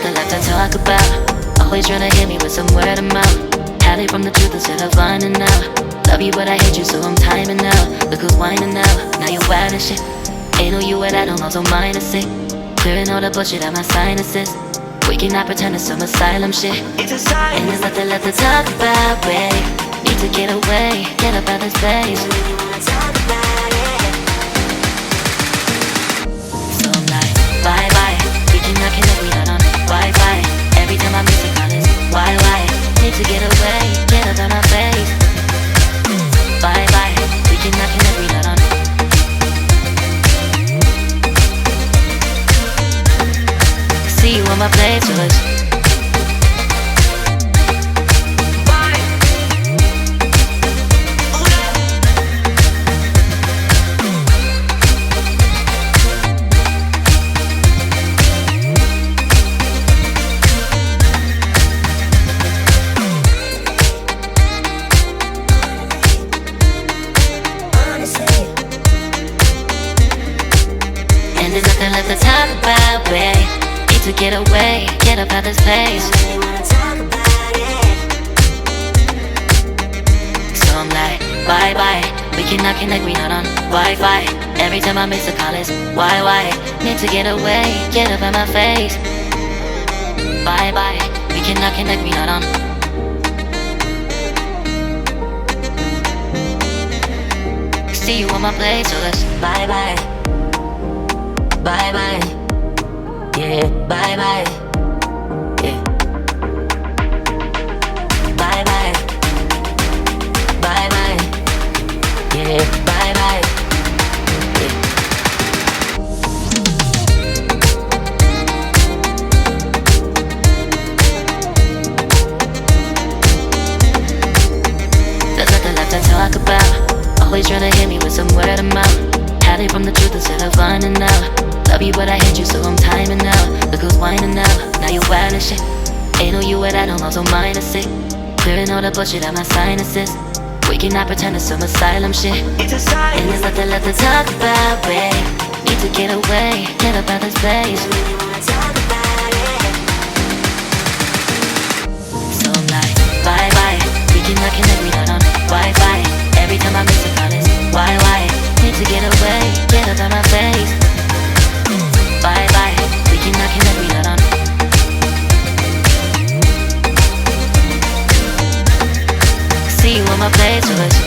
nothing left to talk about. Always trying to hit me with some word of mouth. Hide it from the truth instead of finding out. Love you but I hate you so I'm timing out. Look who's whining now, now you wild and shit. Ain't no you and I don't know, so mine is sick. Clearing all the bullshit out my sinuses. We cannot pretend it's some asylum shit. It's a sign. And there's nothing left to talk about, babe. Need to get away, get up out this place. So I'm like, bye bye. We cannot connect, we not on Wi-Fi. Every time I miss a call it's why? Need to get away, get up out my face. Bye bye. We cannot connect, we not on. See you on my playlist. And there's nothing left to talk about, babe. Need to get away, get up out this place. So I'm like, bye bye. We cannot connect, we not on Wi-Fi. Every time I miss a call it's why? Need to get away, get up out my face. Bye bye. We cannot connect, we not on. See you on my place, so let's bye bye. Bye bye. Yeah, bye bye. Yeah. Bye bye. Bye bye. Yeah, bye bye. Yeah. There's nothing left to talk about. Always trying to hit me with some word of mouth. Hide it from the truth instead of finding out. Love you but I hate you so I'm timing out. Look who's whining now, now you wild and shit. Ain't no you and I don't know, so mine is sick. Clearing all the bullshit out my sinuses. We cannot pretend it's some asylum shit. It's a sign. And there's nothing left to talk about, babe. Need to get away, get up out this place. So I'm like, bye bye. We cannot connect, we not on Wi-Fi. Every time I miss a call it's why? Need to get away, get up out my face. Bye bye, we cannot connect, we not on. See you on my playlist.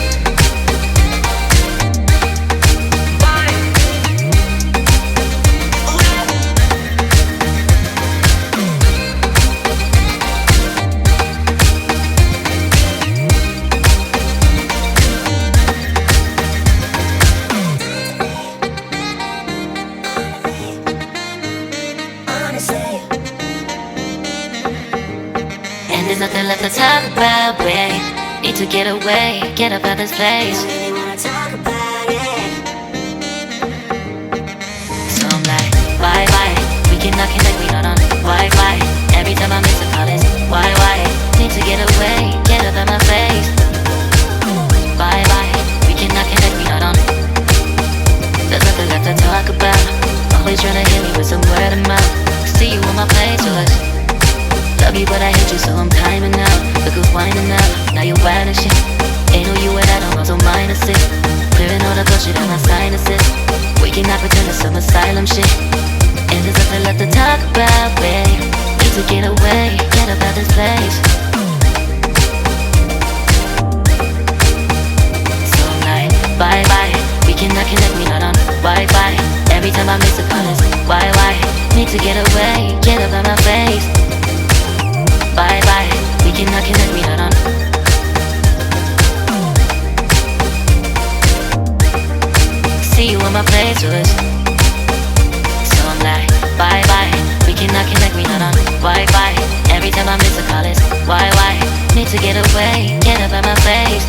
And there's nothing left to talk about, babe. Need to get away, get up out this place. So I'm like, bye bye. We cannot connect, we not on Wi-Fi. Every time I miss a call it's why? Need to get away, get up out my face. Bye bye. We cannot connect, we not on. There's nothing left to talk about. Always trying to hit me with some word of mouth. See you on my playlist. Love you but I hate you so I'm timing out. Look who's whining now, now you wild and shit. Ain't no you and I don't know, so mine is sick. Clearing all the bullshit out my sinuses. We cannot pretend it's some asylum shit. And there's nothing left to talk about, babe. Need to get away, get up out this place. So I'm like, bye bye. We cannot connect, we not on Wi-Fi. Every time I miss a call it's why? Need to get away, get up out my face. Bye bye, we cannot connect, we not on. See you on my playlist. So I'm like, bye bye. We cannot connect, we not on Wi-Fi. Every time I miss a call it's why? Need to get away, get up out my face.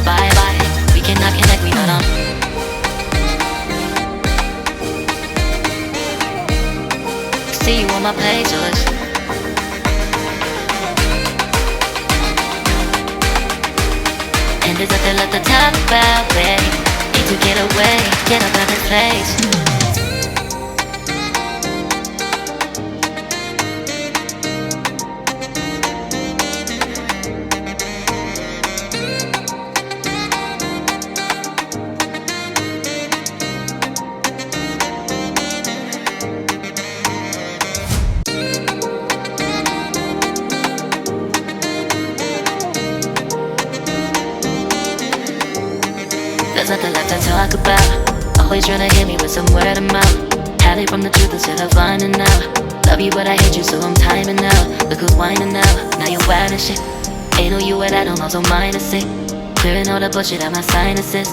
Bye bye, we cannot connect, we not on. See you on my playlist. And there's nothing left to talk about, babe. Need to get away, get up out this place. there's nothing left to talk about. Always trying to hit me with some word of mouth. Hide from the truth instead of finding out. Love you but I hate you so I'm timing out. Look who's whining now, now you're wild and shit. Ain't no you without I'm also minus it. Clearing all the bullshit out my sinuses.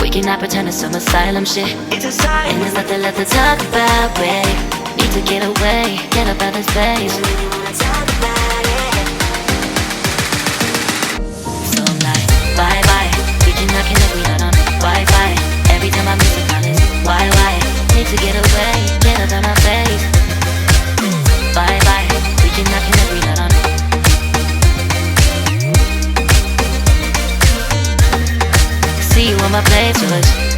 We cannot pretend it's some asylum shit. It's a sign. And there's nothing left to talk about, babe. Need to get away, get up out of this place. Really wanna talk about it. So I'm like, bye bye. We cannot connect, we not on Wi-Fi. Every time I miss a call it's why? Need to get away, get up out my face. Bye bye. We cannot connect, we not on. See you on my playlist.